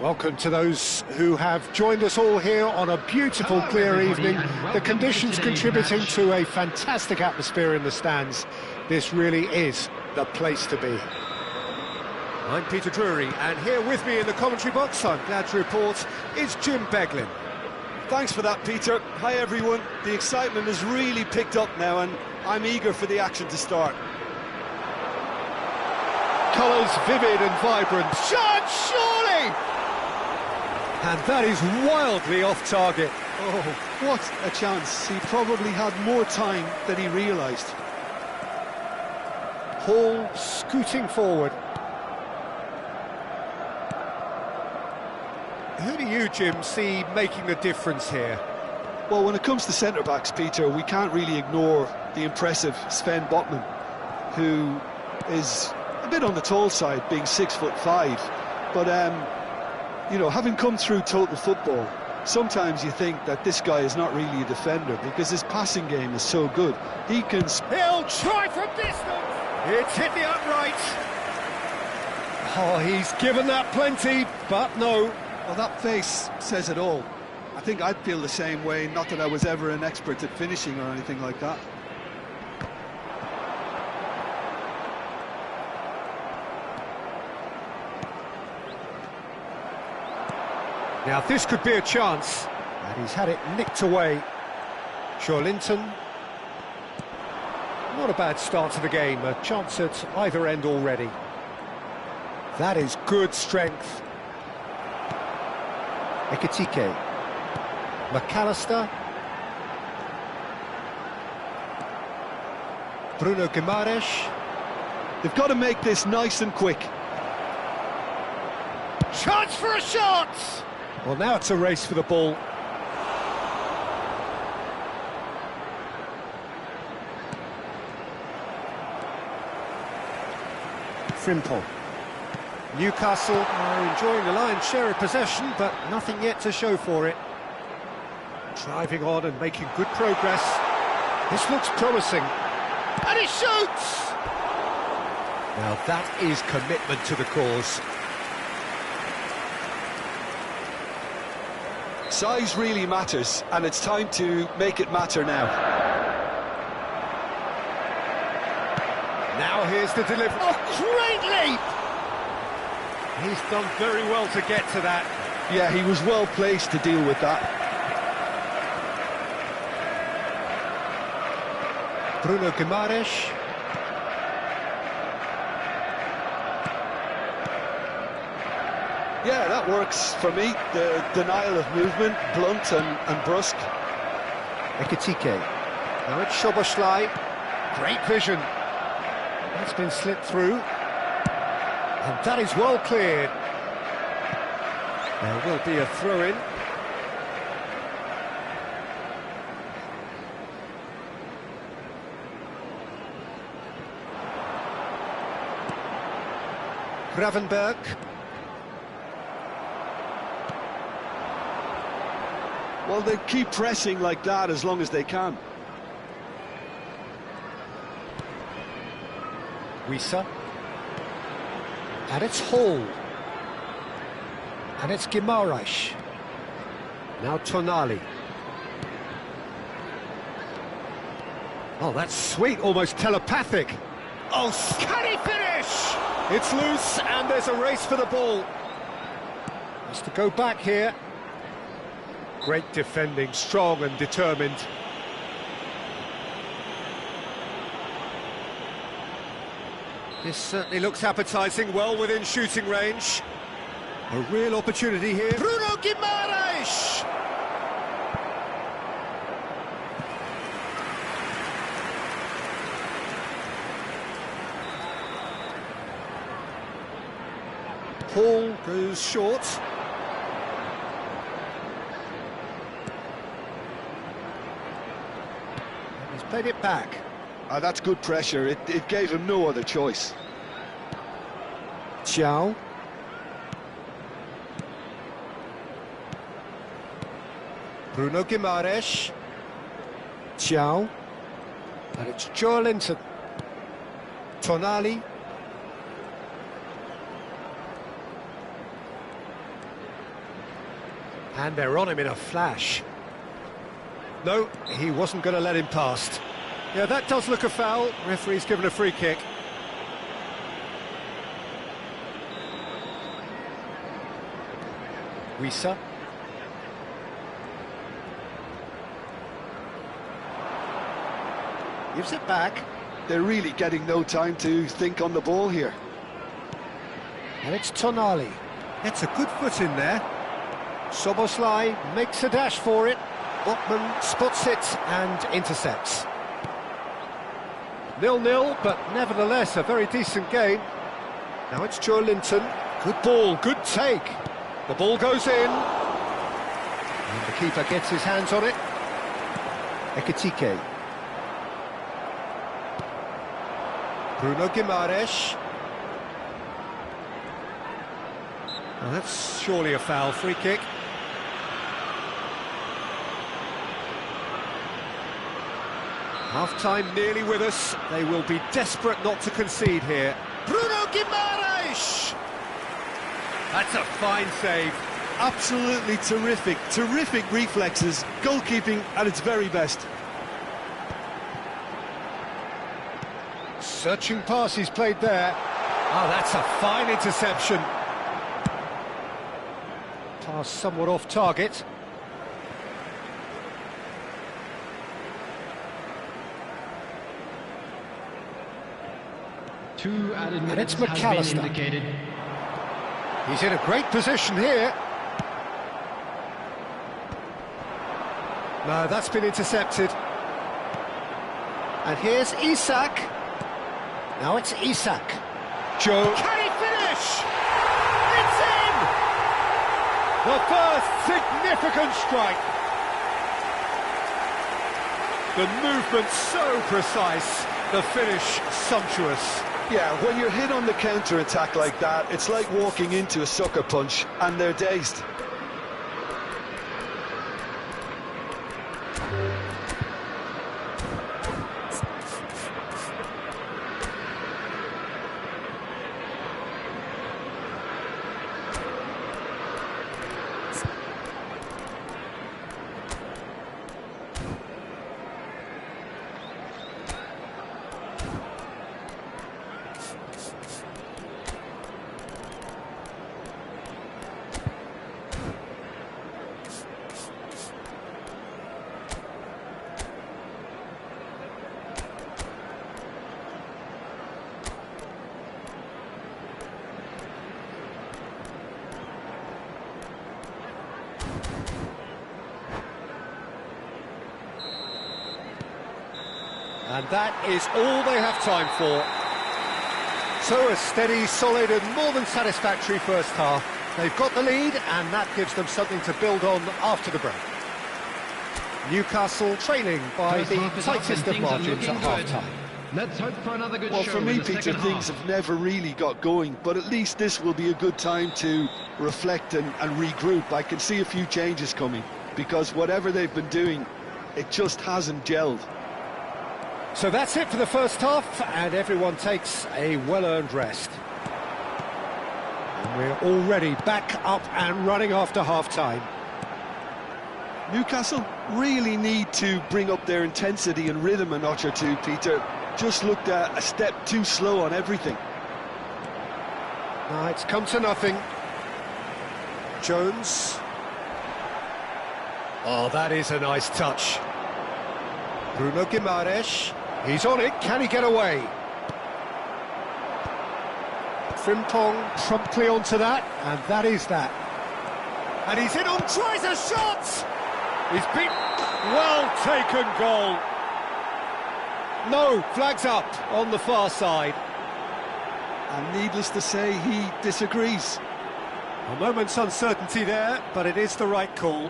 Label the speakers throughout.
Speaker 1: Welcome to those who have joined us all here on a beautiful, clear evening. The conditions contributing to a fantastic atmosphere in the stands. This really is the place to be. I'm Peter Drury, and here with me in the commentary box, I'm glad to report, is Jim Beglin.
Speaker 2: Thanks for that, Peter. Hi, everyone. The excitement has really picked up now, and I'm eager for the action to start.
Speaker 1: Colours vivid and vibrant. Shot, surely! And that is wildly off target.
Speaker 2: Oh, what a chance. He probably had more time than he realised.
Speaker 1: Hall scooting forward. Who do you, Jim, see making the difference here?
Speaker 2: Well, when it comes to centre-backs, Peter, we can't really ignore the impressive Sven Botman, who is a bit on the tall side, being 6'5". But, you know, having come through total football, sometimes you think that this guy is not really a defender because his passing game is so good. He can...
Speaker 1: He'll try from distance! It's hit the upright. Oh, he's given that plenty, but no.
Speaker 2: Well, that face says it all. I think I'd feel the same way, not that I was ever an expert at finishing or anything like that.
Speaker 1: Now, this could be a chance, and he's had it nicked away. Linton. Not a bad start to the game, a chance at either end already. That is good strength. Ekitike. McAllister. Bruno Guimaraes.
Speaker 2: They've got to make this nice and quick.
Speaker 1: Chance for a shot! Well, now it's a race for the ball. Frimpong. Newcastle are enjoying the lion's share of possession, but nothing yet to show for it. Driving on and making good progress. This looks promising. And he shoots! Now that is commitment to the cause.
Speaker 2: Size really matters, and it's time to make it matter now.
Speaker 1: Now here's the delivery. Oh, great leap! He's done very well to get to that.
Speaker 2: Yeah, he was well placed to deal with that.
Speaker 1: Bruno Guimaraes.
Speaker 2: Yeah, that works for me. The denial of movement, blunt and brusque.
Speaker 1: Ekitike. Now it's Szoboszlai. Great vision. That's been slipped through. And that is well cleared. There will be a throw-in. Gravenberg.
Speaker 2: Well, they keep pressing like that as long as they can.
Speaker 1: Wissa. And it's Hall. And it's Guimaraes. Now Tonali. Oh, that's sweet, almost telepathic. Oh, can he finish? It's loose, and there's a race for the ball. Has to go back here. Great defending, strong and determined. This certainly looks appetising, well within shooting range. A real opportunity here. Bruno Guimaraes! Paul goes short. He's played it back.
Speaker 2: That's good pressure. It gave him no other choice.
Speaker 1: Xiao. Bruno Guimaraes. Xiao. And it's Linton. Tonali. And they're on him in a flash. No, he wasn't going to let him past. Yeah, that does look a foul. Referee's given a free kick. Wisa. Gives it back.
Speaker 2: They're really getting no time to think on the ball here.
Speaker 1: And it's Tonali. Gets a good foot in there. Soboslai makes a dash for it. Botman spots it and intercepts. 0-0, but nevertheless a very decent game. Now it's Joe Linton. Good ball, good take. The ball goes in. And the keeper gets his hands on it. Ekitike. Bruno Guimaraes. Now that's surely a foul. Free kick. Half-time nearly with us. They will be desperate not to concede here. Bruno Guimaraes! That's a fine save.
Speaker 2: Absolutely terrific, terrific reflexes, goalkeeping at its very best.
Speaker 1: Searching pass he's played there. Oh, that's a fine interception. Pass somewhat off target.
Speaker 3: Two added
Speaker 1: And
Speaker 3: minutes
Speaker 1: it's
Speaker 3: have been
Speaker 1: McAllister.
Speaker 3: indicated.
Speaker 1: He's in a great position here. No, that's been intercepted. And here's Isak. Now it's Isak. Joe. Can he finish? It's in! The first significant strike. The movement so precise, the finish sumptuous.
Speaker 2: Yeah, when you're hit on the counter-attack like that, it's like walking into a sucker punch and they're dazed.
Speaker 1: And that is all they have time for. So a steady, solid and more than satisfactory first half. They've got the lead and that gives them something to build on after the break. Newcastle trailing by
Speaker 3: First
Speaker 1: the
Speaker 3: half is up and
Speaker 1: tightest of
Speaker 3: things are
Speaker 1: margins at
Speaker 3: looking good.
Speaker 1: half-time.
Speaker 3: Let's hope for another good
Speaker 2: Well,
Speaker 3: show
Speaker 2: for me,
Speaker 3: in the
Speaker 2: Peter,
Speaker 3: second
Speaker 2: things
Speaker 3: half.
Speaker 2: have never really got going, but at least this will be a good time to reflect and regroup. I can see a few changes coming, because whatever they've been doing, it just hasn't gelled.
Speaker 1: So that's it for the first half, and everyone takes a well-earned rest. And we're already back up and running after half-time.
Speaker 2: Newcastle really need to bring up their intensity and rhythm a notch or two, Peter. Just looked a step too slow on everything.
Speaker 1: It's come to nothing. Jones. Oh, that is a nice touch. Bruno Guimaraes. He's on it. Can he get away? Frimpong promptly onto that, and that is that. And he's in on, tries a shot! He's beat. Well taken goal. No, flags up on the far side.
Speaker 2: And needless to say, he disagrees.
Speaker 1: A moment's uncertainty there, but it is the right call.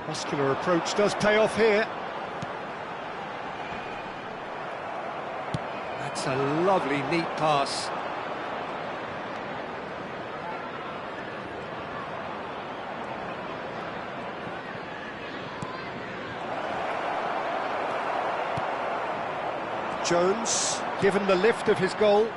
Speaker 1: Muscular approach does pay off here. That's a lovely, neat pass. Jones, given the lift of his goal.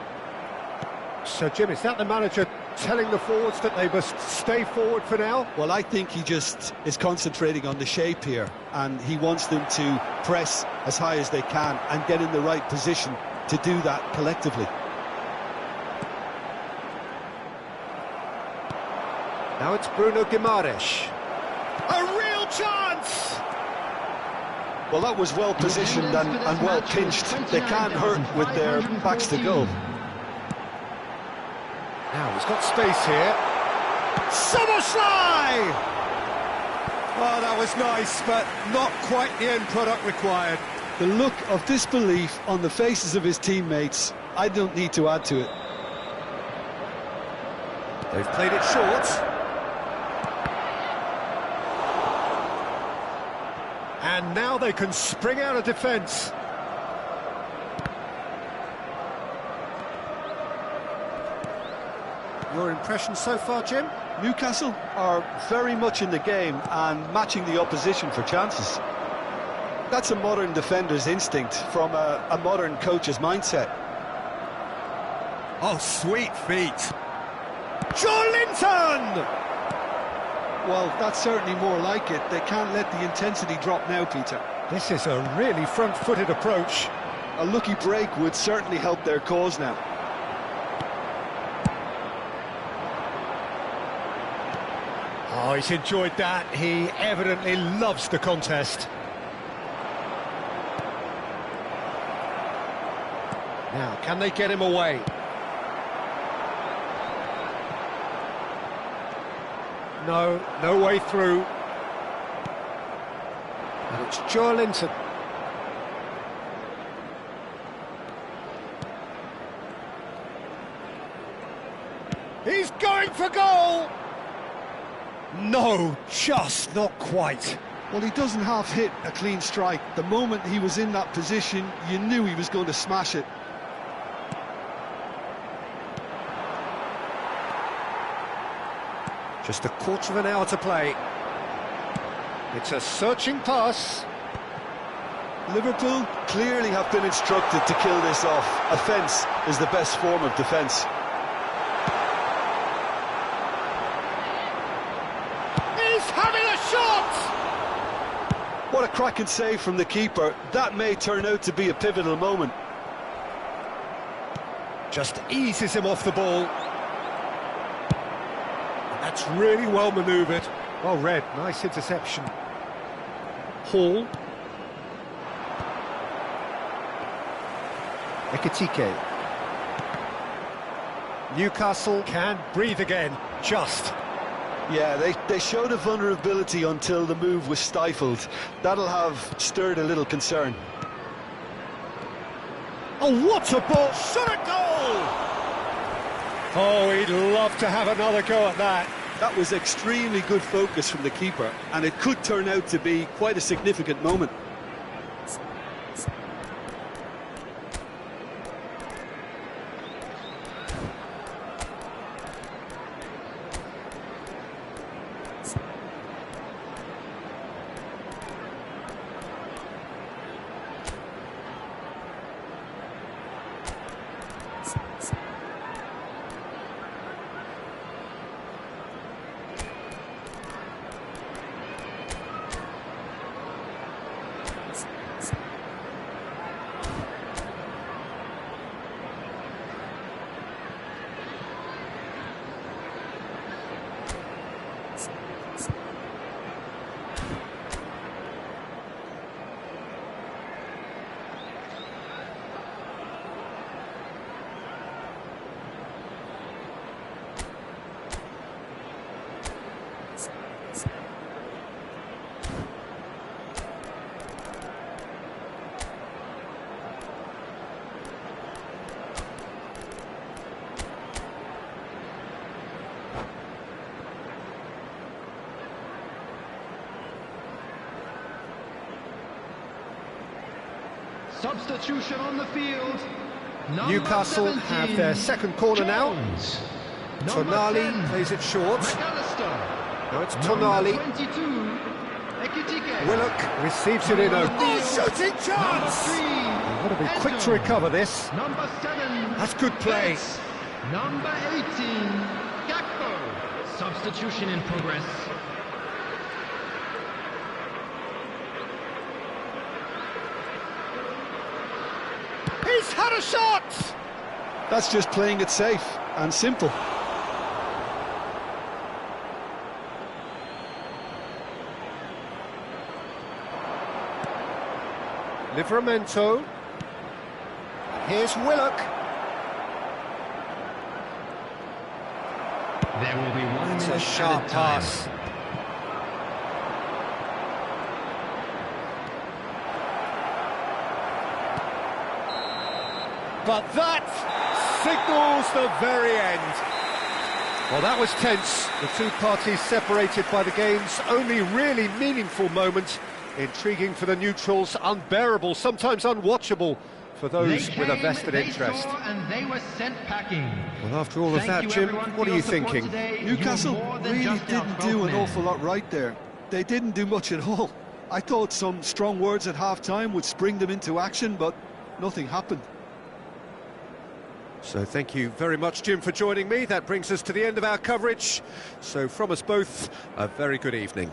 Speaker 1: So, Jim, is that the manager telling the forwards that they must stay forward for now?
Speaker 2: Well, I think he just is concentrating on the shape here, and he wants them to press as high as they can and get in the right position to do that collectively.
Speaker 1: Now it's Bruno Guimaraes. A real chance!
Speaker 2: Well, that was well positioned and well pinched. They can't hurt with their backs to goal.
Speaker 1: Now he's got space here. Soboslai! Oh, that was nice, but not quite the end product required.
Speaker 2: The look of disbelief on the faces of his teammates, I don't need to add to it.
Speaker 1: They've played it short. And now they can spring out of defence. Your impression so far, Jim?
Speaker 2: Newcastle are very much in the game and matching the opposition for chances. That's a modern defender's instinct from a modern coach's mindset.
Speaker 1: Oh, sweet feet. Joelinton!
Speaker 2: Well, that's certainly more like it. They can't let the intensity drop now, Peter.
Speaker 1: This is a really front-footed approach.
Speaker 2: A lucky break would certainly help their cause now.
Speaker 1: Oh, he's enjoyed that. He evidently loves the contest. Now, can they get him away? No, no way through. And it's Joelinton. He's going for goal! No, just not quite.
Speaker 2: Well, he doesn't half hit a clean strike. The moment he was in that position, you knew he was going to smash it.
Speaker 1: Just a quarter of an hour to play. It's a searching pass.
Speaker 2: Liverpool clearly have been instructed to kill this off. Offence is the best form of defence.
Speaker 1: He's having a shot!
Speaker 2: What a cracking save from the keeper. That may turn out to be a pivotal moment.
Speaker 1: Just eases him off the ball. That's really well manoeuvred. Well read, nice interception. Hall. Ekitike. Newcastle can breathe again, just.
Speaker 2: Yeah, they showed a vulnerability until the move was stifled. That'll have stirred a little concern.
Speaker 1: Oh, what a ball! Shot a goal! Oh, he'd love to have another go at that.
Speaker 2: That was extremely good focus from the keeper, and it could turn out to be quite a significant moment.
Speaker 3: Substitution on the field.
Speaker 1: Newcastle have their second corner now. Tonali plays it short.
Speaker 3: McAllister.
Speaker 1: Now it's Tonali.
Speaker 3: 22,
Speaker 1: Willock receives it in a shooting chance! You've got to be quick to recover this.
Speaker 3: Number 7.
Speaker 1: That's good play.
Speaker 3: Number 18. Gakpo. Substitution in progress.
Speaker 1: He's had a shot!
Speaker 2: That's just playing it safe and simple.
Speaker 1: Livramento. Here's Willock.
Speaker 3: There will be 1
Speaker 1: It's
Speaker 3: minute
Speaker 1: a sharp
Speaker 3: added time.
Speaker 1: pass. But that signals the very end. Well, that was tense. The two parties separated by the game's only really meaningful moment. Intriguing for the neutrals, unbearable, sometimes unwatchable for those with a vested interest.
Speaker 3: And they were sent packing.
Speaker 1: Well, after all of that, Jim, what are you thinking?
Speaker 2: Newcastle really didn't do an awful lot right there. They didn't do much at all. I thought some strong words at half-time would spring them into action, but nothing happened.
Speaker 1: So thank you very much, Jim, for joining me. That brings us to the end of our coverage. So from us both, a very good evening.